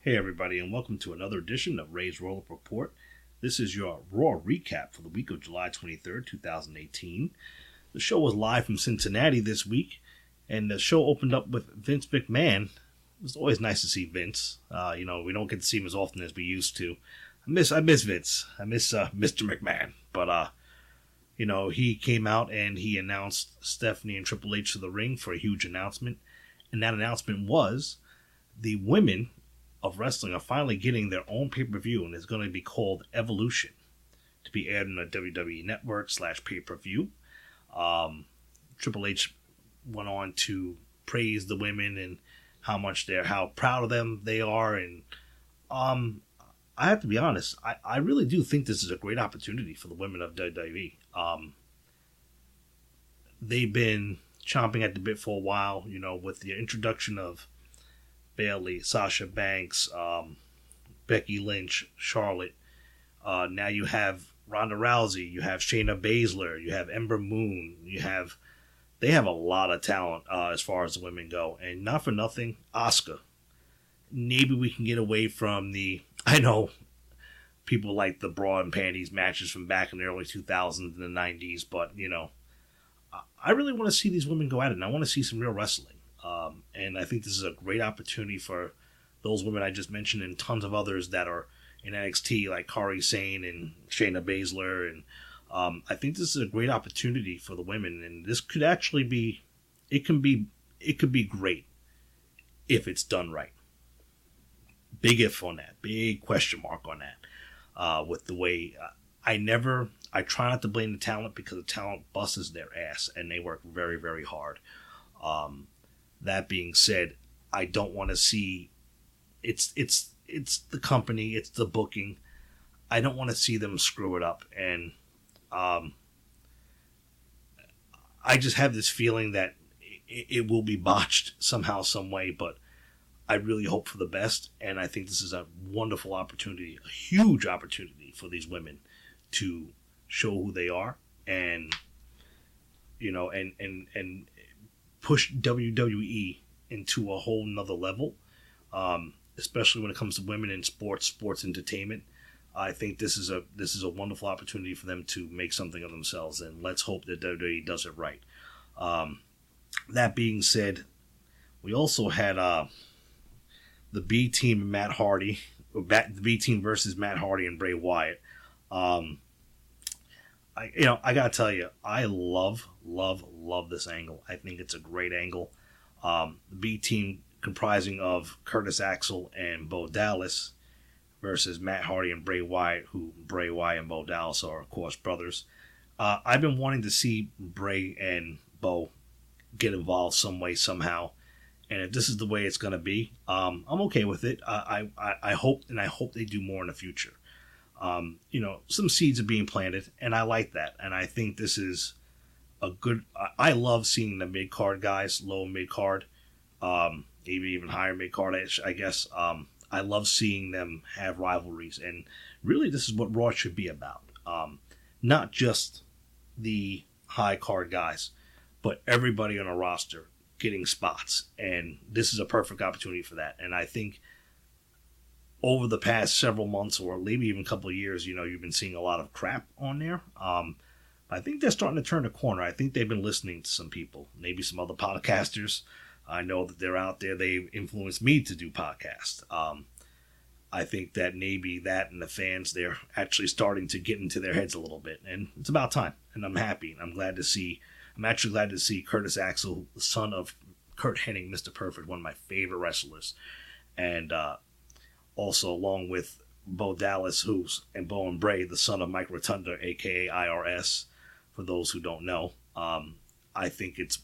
Hey everybody, and welcome to another edition of Ray's Roll-Up Report. This is your Raw recap for the week of July 23rd, 2018. The show was live from Cincinnati this week, and the show opened up with Vince McMahon. It was always nice to see Vince. We don't get to see him as often as we used to. I miss Vince. I miss Mr. McMahon. But he came out and he announced Stephanie and Triple H to the ring for a huge announcement, and that announcement was the women of wrestling are finally getting their own pay-per-view, and it's going to be called Evolution, to be aired on the WWE Network / pay-per-view. Triple H went on to praise the women and how proud of them they are, and I have to be honest, I really do think this is a great opportunity for the women of WWE. They've been chomping at the bit for a while, with the introduction of Bayley, Sasha Banks, Becky Lynch, Charlotte. Now you have Ronda Rousey, you have Shayna Baszler, you have Ember Moon. They have a lot of talent as far as the women go, and not for nothing, Asuka. Maybe we can get away from I know people like the bra and panties matches from back in the early 2000s and the 90s, but I really want to see these women go at it, and I want to see some real wrestling. And I think this is a great opportunity for those women I just mentioned and tons of others that are in NXT, like Kairi Sane and Shayna Baszler. And I think this is a great opportunity for the women. And this could actually be, it could be great if it's done right. Big if on that. Big question mark on that. With the way, I try not to blame the talent because the talent busts their ass and they work very, very hard. That being said, I don't want to see it's the company, it's the booking. I don't want to see them screw it up, and I just have this feeling that it will be botched somehow, some way. But I really hope for the best, and I think this is a wonderful opportunity, a huge opportunity for these women to show who they are, and and push WWE into a whole nother level, especially when it comes to women in sports entertainment. I think this is a wonderful opportunity for them to make something of themselves, and let's hope that WWE does it right. That being said, we also had the B Team Matt Hardy, the B Team versus Matt Hardy and Bray Wyatt. I gotta tell you, I love this angle. I think it's a great angle. The B Team comprising of Curtis Axel and Bo Dallas versus Matt Hardy and Bray Wyatt, who Bray Wyatt and Bo Dallas are, of course, brothers. I've been wanting to see Bray and Bo get involved some way, somehow. And if this is the way it's going to be, I'm okay with it. I hope they do more in the future. Some seeds are being planted, and I like that. And I think this is a good. I love seeing the mid card guys, low mid card, maybe even higher mid card. I guess. I love seeing them have rivalries, and really, this is what Raw should be about. Not just the high card guys, but everybody on a roster getting spots, and this is a perfect opportunity for that. And I think over the past several months, or maybe even a couple of years, you've been seeing a lot of crap on there. I think they're starting to turn a corner. I think they've been listening to some people, maybe some other podcasters. I know that they're out there. They've influenced me to do podcasts. I think that maybe that and the fans, they're actually starting to get into their heads a little bit, and it's about time. And I'm happy. I'm actually glad to see Curtis Axel, the son of Kurt Hennig, Mr. Perfect, one of my favorite wrestlers, and also along with Bo Dallas, and Bo and Bray, the son of Mike Rotunda, a.k.a. IRS, for those who don't know. I think it's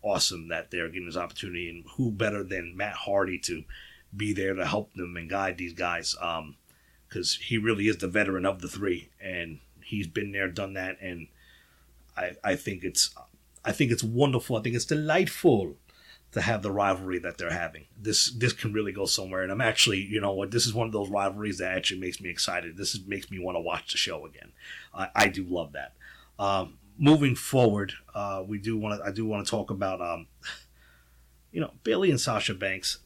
awesome that they're getting this opportunity, and who better than Matt Hardy to be there to help them and guide these guys, because he really is the veteran of the three, and he's been there, done that, and I think it's wonderful. I think it's delightful to have the rivalry that they're having. This can really go somewhere, and I'm actually, this is one of those rivalries that actually makes me excited. Makes me want to watch the show again. I do love that. Moving forward, I do want to talk about Bayley and Sasha Banks.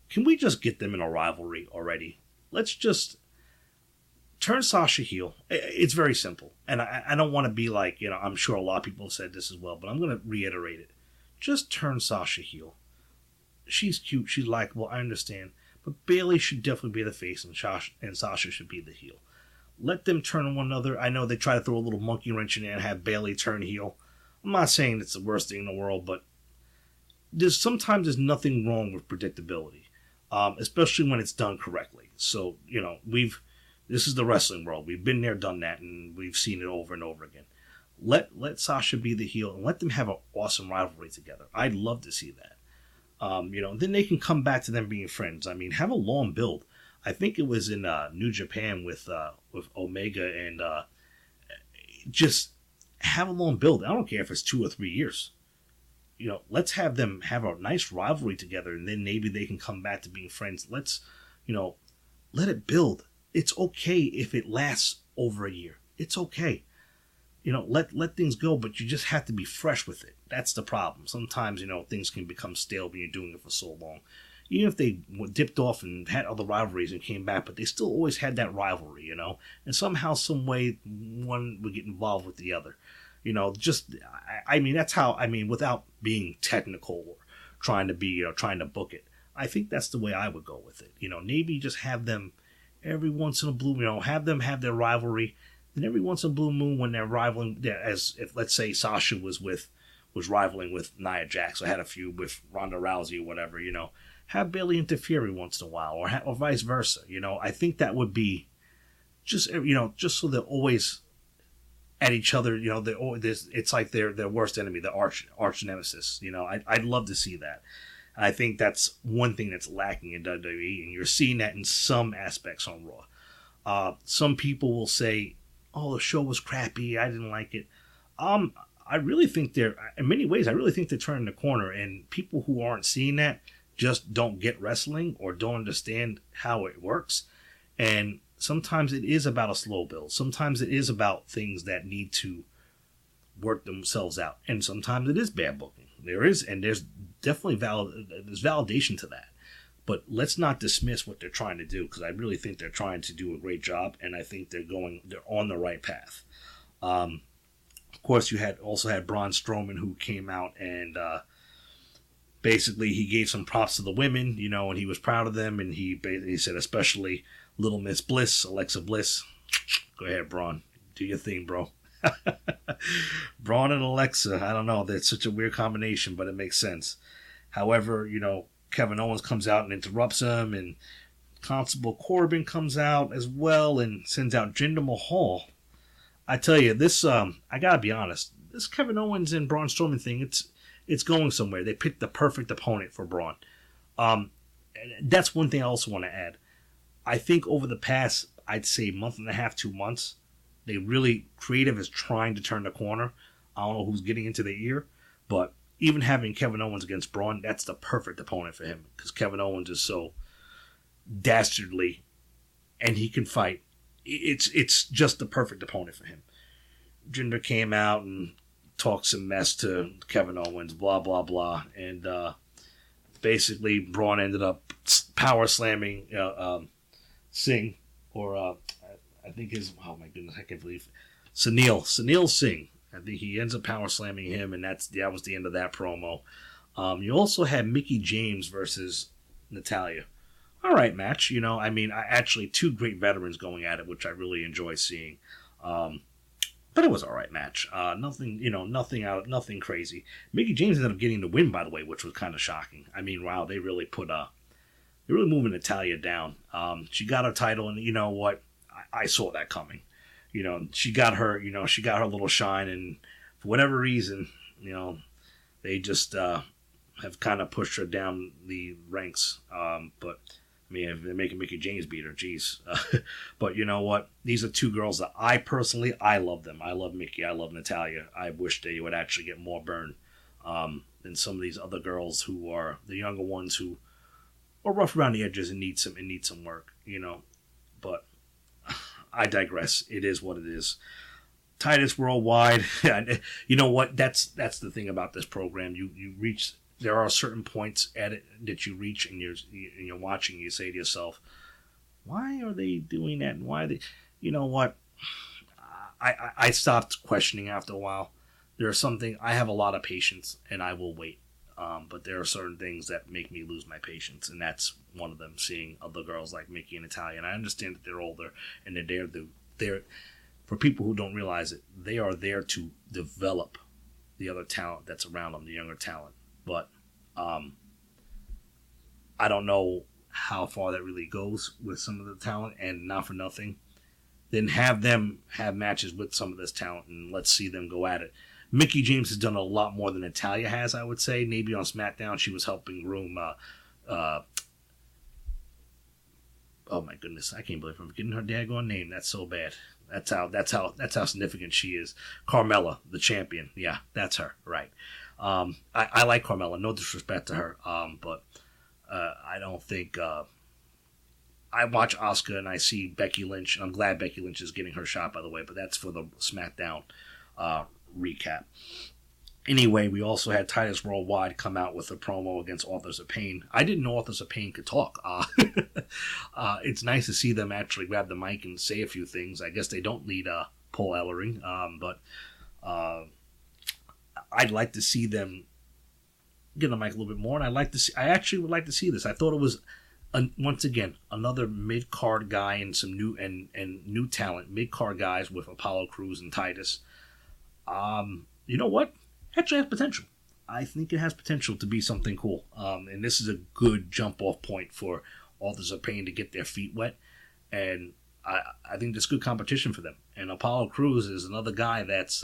can we just get them in a rivalry already? Let's just turn Sasha heel. It's very simple. And I don't want to be like, I'm sure a lot of people have said this as well, but I'm going to reiterate it. Just turn Sasha heel. She's cute. She's likable. I understand. But Bayley should definitely be the face and Sasha should be the heel. Let them turn on one another. I know they try to throw a little monkey wrench in there and have Bayley turn heel. I'm not saying it's the worst thing in the world, but sometimes there's nothing wrong with predictability, especially when it's done correctly. So, this is the wrestling world. We've been there, done that, and we've seen it over and over again. Let Sasha be the heel and let them have an awesome rivalry together. I'd love to see that. Then they can come back to them being friends. I mean, have a long build. I think it was in New Japan with Omega, and just have a long build. I don't care if it's 2 or 3 years. Let's have them have a nice rivalry together, and then maybe they can come back to being friends. Let's, let it build. It's okay if it lasts over a year. It's okay. Let things go, but you just have to be fresh with it. That's the problem. Sometimes, things can become stale when you're doing it for so long. Even if they dipped off and had other rivalries and came back, but they still always had that rivalry, and somehow, some way, one would get involved with the other. That's how, without being technical or trying to book it, I think that's the way I would go with it. Maybe just have them every once in a blue, have them have their rivalry. And every once in a blue moon when they're rivaling, as if, let's say, Sasha was rivaling with Nia Jax or had a feud with Ronda Rousey or whatever, have Bayley interfere every once in a while, or vice versa. I think that would be just so they're always at each other. It's like their worst enemy, the arch nemesis. I'd love to see that. And I think that's one thing that's lacking in WWE, and you're seeing that in some aspects on Raw. Some people will say, "Oh, the show was crappy. I didn't like it." I really think in many ways, I really think they're turning the corner, and people who aren't seeing that just don't get wrestling or don't understand how it works. And sometimes it is about a slow build. Sometimes it is about things that need to work themselves out. And sometimes it is bad booking. There's definitely there's validation to that. But let's not dismiss what they're trying to do, because I really think they're trying to do a great job, and I think they're on the right path. Of course, you also had Braun Strowman, who came out and basically he gave some props to the women, and he was proud of them, and he said especially Little Miss Bliss, Alexa Bliss. Go ahead, Braun. Do your thing, bro. Braun and Alexa, I don't know. That's such a weird combination, but it makes sense. However, Kevin Owens comes out and interrupts him, and Constable Corbin comes out as well and sends out Jinder Mahal. I tell you, this, I gotta be honest, this Kevin Owens and Braun Strowman thing, it's going somewhere. They picked the perfect opponent for Braun. That's one thing I also want to add. I think over the past, I'd say month and a half, 2 months, they really, creative is trying to turn the corner. I don't know who's getting into their ear, but even having Kevin Owens against Braun, that's the perfect opponent for him, because Kevin Owens is so dastardly and he can fight. It's just the perfect opponent for him. Jinder came out and talked some mess to Kevin Owens, blah, blah, blah. And basically, Braun ended up power slamming Singh, or I think oh my goodness, I can't believe it. Sunil Singh. I think he ends up power slamming him, and that was the end of that promo. You also had Mickie James versus Natalya. All right match, actually 2 great veterans going at it, which I really enjoy seeing. But it was all right match. Nothing crazy. Mickie James ended up getting the win, by the way, which was kind of shocking. Wow, they really they're really moving Natalya down. She got her title, and you know what? I saw that coming. She got her little shine, and for whatever reason, they just have kind of pushed her down the ranks. But if they're making Mickie James beat her, geez. But you know what? These are 2 girls that I love them. I love Mickie. I love Natalya. I wish they would actually get more burn than some of these other girls who are the younger ones who are rough around the edges and need some work. But I digress. It is what it is. Titus Worldwide. You know what? That's the thing about this program. You reach there are certain points at it that you reach and you're watching. You say to yourself, why are they doing that? And why are they? You know what? I stopped questioning after a while. There's something, I have a lot of patience and I will wait. But there are certain things that make me lose my patience, and that's one of them. Seeing other girls like Mickey and Natalya, and I understand that they're older and they're for people who don't realize it, they are there to develop the other talent that's around them, the younger talent. But I don't know how far that really goes with some of the talent, and not for nothing, then have them have matches with some of this talent and let's see them go at it. Mickie James has done a lot more than Natalya has, I would say. Maybe on SmackDown she was helping groom oh my goodness, I can't believe I'm forgetting her daggone name. That's so bad. That's how significant she is. Carmella, the champion. Yeah, that's her, right. I like Carmella, no disrespect to her. But I don't think I watch Asuka and I see Becky Lynch, and I'm glad Becky Lynch is getting her shot, by the way, but that's for the SmackDown recap. Anyway, we also had Titus Worldwide come out with a promo against Authors of Pain. I didn't know Authors of Pain could talk. It's nice to see them actually grab the mic and say a few things. I guess they don't need Paul Ellering, but I'd like to see them get on the mic a little bit more, and I actually would like to see this. I thought it was once again another mid-card guy and some new talent, mid-card guys with Apollo Crews and Titus. You know what? Actually has potential. I think it has potential to be something cool. And this is a good jump-off point for Authors of Pain to get their feet wet. And I think there's good competition for them. And Apollo Crews is another guy that's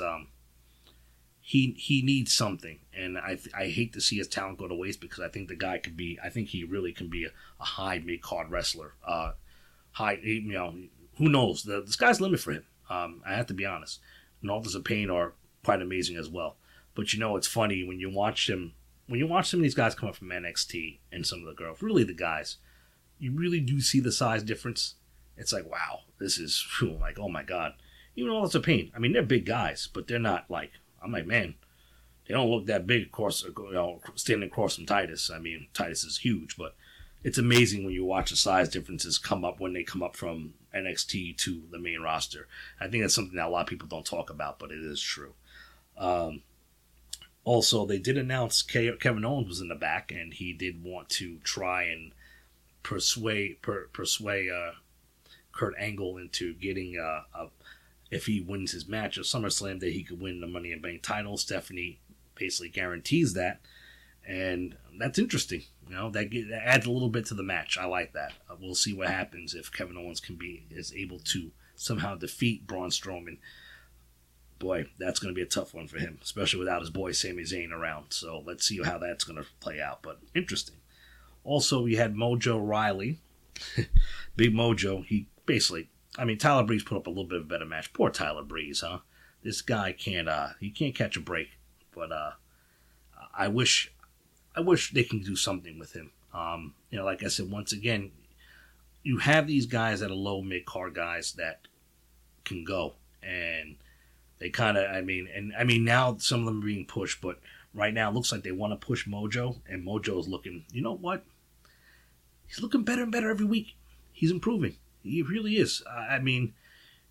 he needs something. And I hate to see his talent go to waste, because I think the guy could be. I think he really can be a high mid-card wrestler. Who knows? The sky's the limit for him. I have to be honest. And Authors of Pain are quite amazing as well. But it's funny when you watch them. When you watch some of these guys come up from NXT and some of the girls, really the guys, you really do see the size difference. It's like, wow, this is like, oh my god. Even Authors of Pain, I mean, they're big guys, but they're not like, I'm like, man, they don't look that big, of course, standing across from Titus. I mean, Titus is huge, but it's amazing when you watch the size differences come up when they come up from NXT to the main roster. I think that's something that a lot of people don't talk about, but it is true. Also, they did announce Kevin Owens was in the back, and he did want to try and persuade Kurt Angle into getting if he wins his match at SummerSlam, that he could win the Money in the Bank title. Stephanie basically guarantees that, and that's interesting. That adds a little bit to the match. I like that. We'll see what happens if Kevin Owens is able to somehow defeat Braun Strowman. Boy, that's going to be a tough one for him, especially without his boy Sami Zayn around. So let's see how that's going to play out, but interesting. Also, we had Mojo Riley. Big Mojo, he basically, Tyler Breeze put up a little bit of a better match. Poor Tyler Breeze, huh? This guy can't catch a break, but I wish they can do something with him. Like I said, once again, you have these guys that are low mid-card guys that can go, and they kind of, now some of them are being pushed, but right now it looks like they want to push Mojo, and Mojo's looking, you know what? He's looking better and better every week. He's improving. He really is.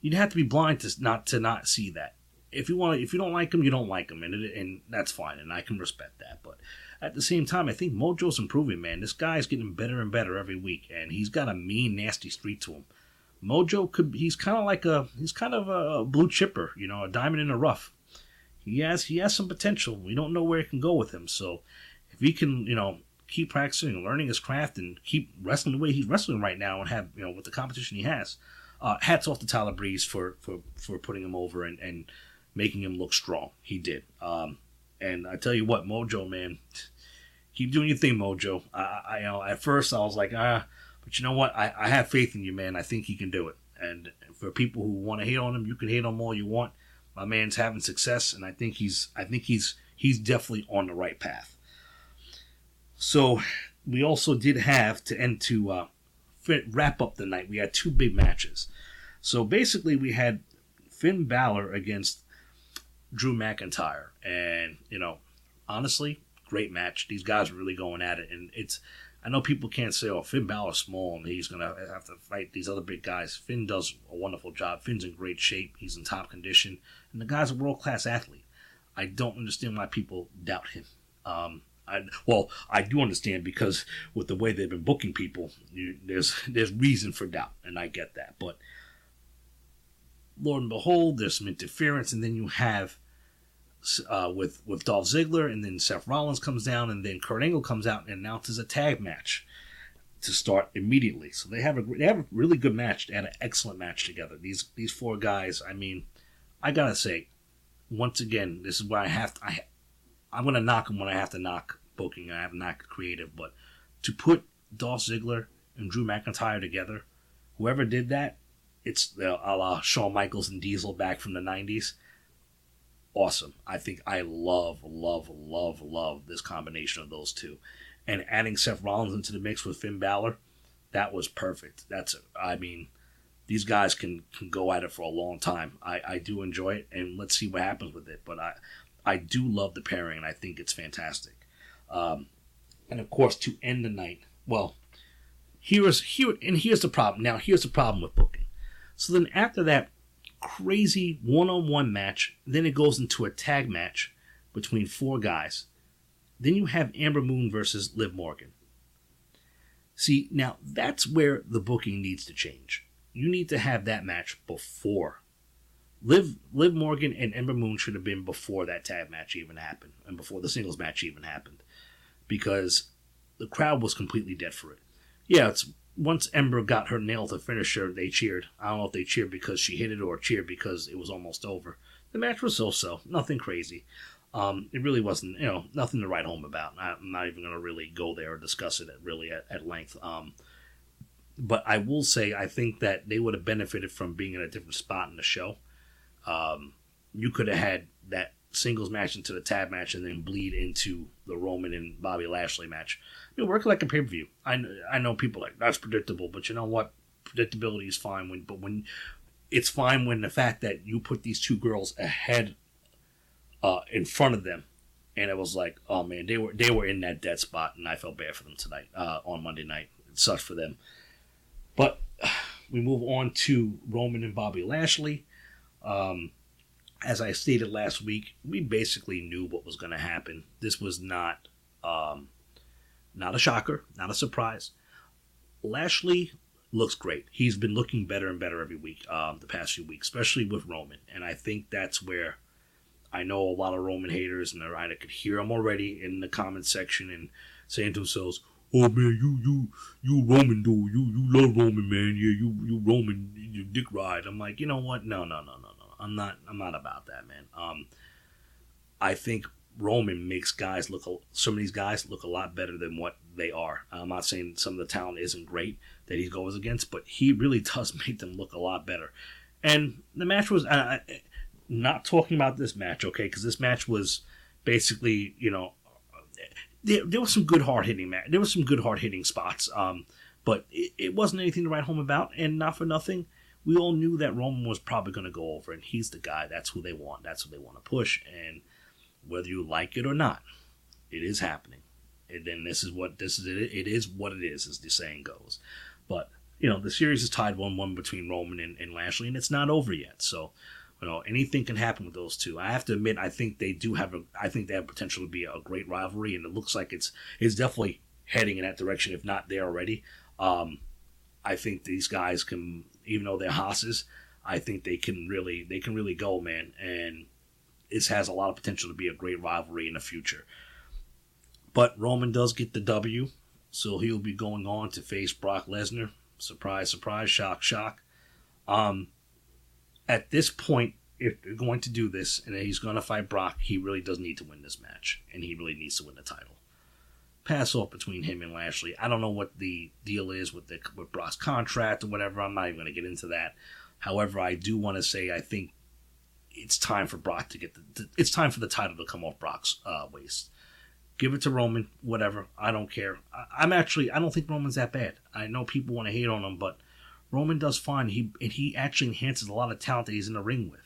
You'd have to be blind to not see that. If you don't like him, you don't like him, and that's fine, and I can respect that. But at the same time, I think Mojo's improving, man. This guy's getting better and better every week, and he's got a mean, nasty streak to him. Mojo he's kind of a blue chipper, a diamond in the rough. He has some potential. We don't know where it can go with him. So if he can, keep practicing and learning his craft and keep wrestling the way he's wrestling right now, and have, with the competition he has, hats off to Tyler Breeze for putting him over and making him look strong. He did. And I tell you what, Mojo, man, keep doing your thing, Mojo. At first I was like, but you know what? I have faith in you, man. I think he can do it. And for people who want to hate on him, you can hate on him all you want. My man's having success, and I think he's definitely on the right path. So we also did have to wrap up the night. We had two big matches. So basically, we had Finn Balor against Drew McIntyre, and honestly, great match. These guys are really going at it, and I know people can't say, "Oh, Finn Balor's small and he's gonna have to fight these other big guys." Finn does a wonderful job. Finn's in great shape. He's in top condition, and the guy's a world-class athlete. I don't understand why people doubt him. I do understand, because with the way they've been booking people, there's reason for doubt, and I get that. But Lord and behold, there's some interference, and then you have with Dolph Ziggler, and then Seth Rollins comes down, and then Kurt Angle comes out and announces a tag match to start immediately. So they have a really good match. They had an excellent match together. These four guys. I mean, I gotta say, once again, this is where I'm gonna knock them when I have to knock booking. I have to knock creative, but to put Dolph Ziggler and Drew McIntyre together, whoever did that, it's a la Shawn Michaels and Diesel back from the 90s. Awesome. I think I love this combination of those two. And adding Seth Rollins into the mix with Finn Balor, that was perfect. These guys can go at it for a long time. I do enjoy it, and let's see what happens with it. But I do love the pairing, and I think it's fantastic. And of course, to end the night, well, here's the problem. Now, here's the problem with booking. So then after that crazy one-on-one match, then it goes into a tag match between four guys. Then you have Amber Moon versus Liv Morgan. See, now that's where the booking needs to change. You need to have that match before. Liv Morgan and Ember Moon should have been before that tag match even happened, and before the singles match even happened, because the crowd was completely dead for it. Yeah, once Ember got her nail to finish her, they cheered. I don't know if they cheered because she hit it or cheered because it was almost over. The match was so-so, nothing crazy. It really wasn't, nothing to write home about. I'm not even going to really go there or discuss it at length. But I will say, I think that they would have benefited from being in a different spot in the show. You could have had that singles match into the tag match and then bleed into the Roman and Bobby Lashley match. Work like a pay-per-view. I know people are like, that's predictable, but you know what? Predictability is fine when it's fine when the fact that you put these two girls ahead in front of them, and it was like, oh man, they were in that dead spot, and I felt bad for them tonight on Monday night. It sucks for them. But we move on to Roman and Bobby Lashley. As I stated last week, we basically knew what was going to happen. This was not a shocker, not a surprise. Lashley looks great. He's been looking better and better every week, the past few weeks, especially with Roman. And I think that's where I know a lot of Roman haters, and I could hear them already in the comment section and saying to themselves, "Oh man, you Roman dude, you love Roman, man. Yeah, you Roman, you dick ride." I'm like, you know what? No. I'm not about that, man. I think Roman makes some of these guys look a lot better than what they are. I'm not saying some of the talent isn't great that he goes against, but he really does make them look a lot better. And the match was, not talking about this match, okay, because this match was basically, there was some good hard hitting spots, but it wasn't anything to write home about. And not for nothing, we all knew that Roman was probably going to go over, and he's the guy. That's who they want. That's what they want to push. And whether you like it or not, it is happening. And then it is what it is, as the saying goes. But the series is tied 1-1 between Roman and Lashley, and it's not over yet. So anything can happen with those two. I have to admit, I think they have potential to be a great rivalry, and it looks like it's definitely heading in that direction, if not there already. I think these guys can, even though they're hosses, I think they can really go, man. And this has a lot of potential to be a great rivalry in the future. But Roman does get the W, so he'll be going on to face Brock Lesnar. Surprise, surprise, shock, shock. At this point, if they're going to do this and he's going to fight Brock, he really does need to win this match, and he really needs to win the title. Pass off between him and Lashley. I don't know what the deal is with Brock's contract or whatever. I'm not even going to get into that. However, I do want to say I think it's time for Brock to get it's time for the title to come off Brock's waist. Give it to Roman, whatever. I don't care. I don't think Roman's that bad. I know people want to hate on him, but Roman does fine. He actually enhances a lot of talent that he's in the ring with.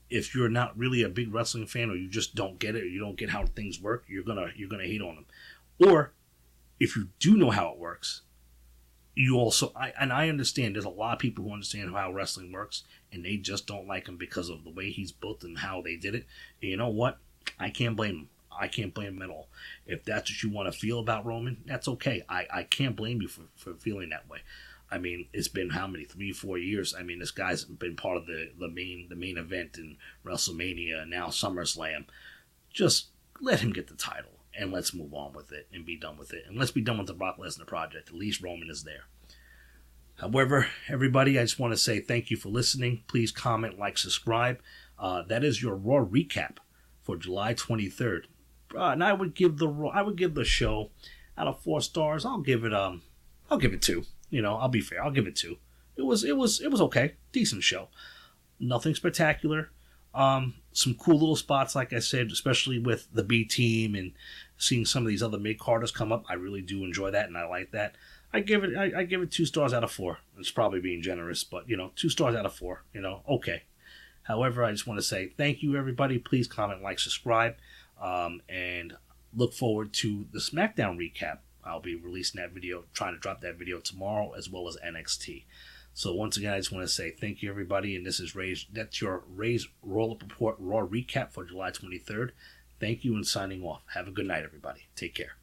if you're not really a big wrestling fan, or you just don't get it, or you don't get how things work, you're gonna hate on them. Or if you do know how it works, you also I understand there's a lot of people who understand how wrestling works, and they just don't like him because of the way he's built and how they did it. And you know what? I can't blame him. I can't blame him at all. If that's what you want to feel about Roman, that's okay. I can't blame you for feeling that way. I mean, it's been how many, 3-4 years? I mean, this guy's been part of the main event in WrestleMania and now SummerSlam. Just let him get the title and let's move on with it and be done with it. And let's be done with the Brock Lesnar project. At least Roman is there. However, everybody, I just want to say thank you for listening. Please comment, like, subscribe. That is your Raw recap for July 23rd. And I would give the show out of 4 stars. I'll give it 2. You know, I'll be fair. I'll give it 2. It was okay. Decent show. Nothing spectacular. Some cool little spots, like I said, especially with the B team and seeing some of these other mid-carders come up. I really do enjoy that, and I like that. I give it 2 stars out of 4. It's probably being generous, but 2 stars out of 4. Okay. However, I just want to say thank you, everybody. Please comment, like, subscribe, and look forward to the SmackDown recap. I'll be releasing that video, trying to drop that video tomorrow, as well as NXT. So once again, I just want to say thank you, everybody, and this is Ray's. That's your Ray's Roll-Up Report Raw recap for July 23rd. Thank you, and signing off. Have a good night, everybody. Take care.